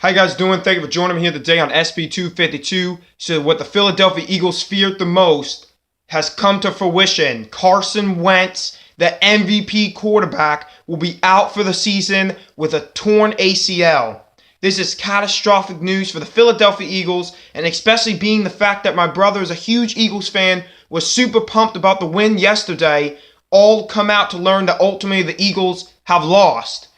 How you guys doing? Thank you for joining me here today on SB252. So what the Philadelphia Eagles feared the most has come to fruition. Carson Wentz, the MVP quarterback, will be out for the season with a torn ACL. This is catastrophic news for the Philadelphia Eagles, and especially being the fact that my brother is a huge Eagles fan, was super pumped about the win yesterday, all come out to learn that ultimately the Eagles have lost.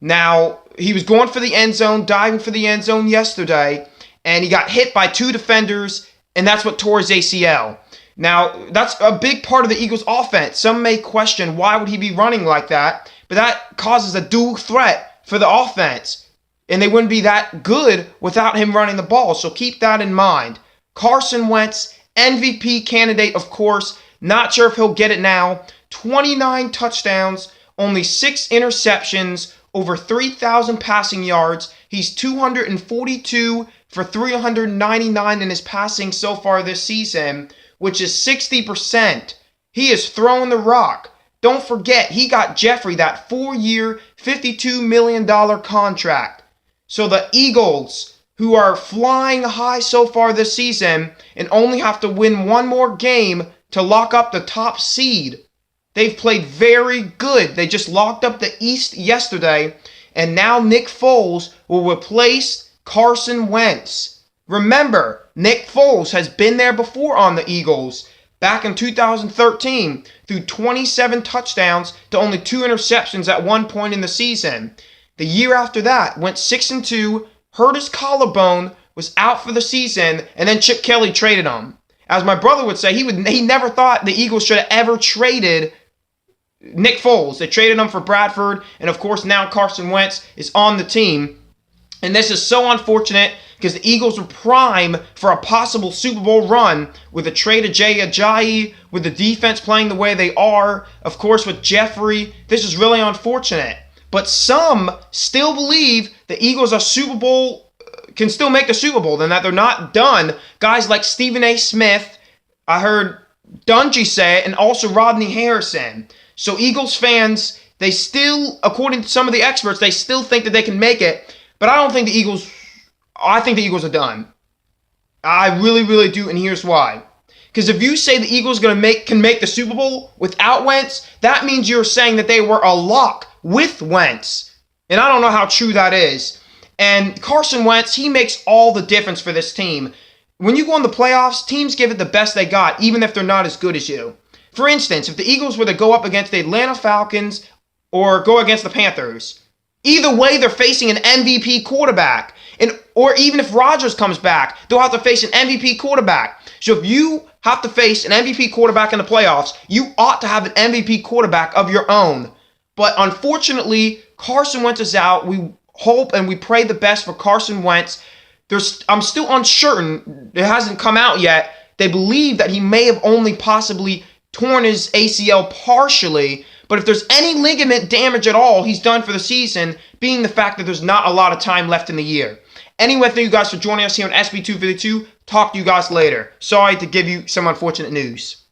Now, he was going for the end zone, diving for the end zone yesterday, and he got hit by two defenders, and that's what tore his ACL. Now, that's a big part of the Eagles' offense. Some may question why would he be running like that, but that causes a dual threat for the offense, and they wouldn't be that good without him running the ball, so keep that in mind. Carson Wentz, MVP candidate, of course, not sure if he'll get it now. 29 touchdowns, only 6 interceptions, over 3,000 passing yards. He's 242 for 399 in his passing so far this season, which is 60%. He is throwing the rock. Don't forget, he got Jeffrey that 4-year, $52 million contract. So the Eagles, who are flying high so far this season and only have to win one more game to lock up the top seed, they've played very good. They just locked up the East yesterday, and now Nick Foles will replace Carson Wentz. Remember, Nick Foles has been there before on the Eagles. Back in 2013, threw 27 touchdowns to only 2 interceptions at one point in the season. The year after that, went 6-2, hurt his collarbone, was out for the season, and then Chip Kelly traded him. As my brother would say, he never thought the Eagles should have ever traded Nick Foles. They traded him for Bradford, and of course now Carson Wentz is on the team. And this is so unfortunate because the Eagles were prime for a possible Super Bowl run with a trade of Jay Ajayi, with the defense playing the way they are, of course with Jeffrey. This is really unfortunate. But some still believe the Eagles are can still make the Super Bowl, and that they're not done. Guys like Stephen A. Smith, I heard Dungy say it, and also Rodney Harrison. So Eagles fans, they still, according to some of the experts, they still think that they can make it. But I think the Eagles are done. I really, really do, and here's why. Because if you say the Eagles can make the Super Bowl without Wentz, that means you're saying that they were a lock with Wentz. And I don't know how true that is. And Carson Wentz, he makes all the difference for this team. When you go in the playoffs, teams give it the best they got, even if they're not as good as you. For instance, if the Eagles were to go up against the Atlanta Falcons or go against the Panthers, either way they're facing an MVP quarterback. Or even if Rodgers comes back, they'll have to face an MVP quarterback. So if you have to face an MVP quarterback in the playoffs, you ought to have an MVP quarterback of your own. But unfortunately, Carson Wentz is out. We hope and we pray the best for Carson Wentz. I'm still uncertain. It hasn't come out yet. They believe that he may have only possibly torn his ACL partially, but if there's any ligament damage at all, he's done for the season, being the fact that there's not a lot of time left in the year. Anyway, thank you guys for joining us here on SB252. Talk to you guys later. Sorry to give you some unfortunate news.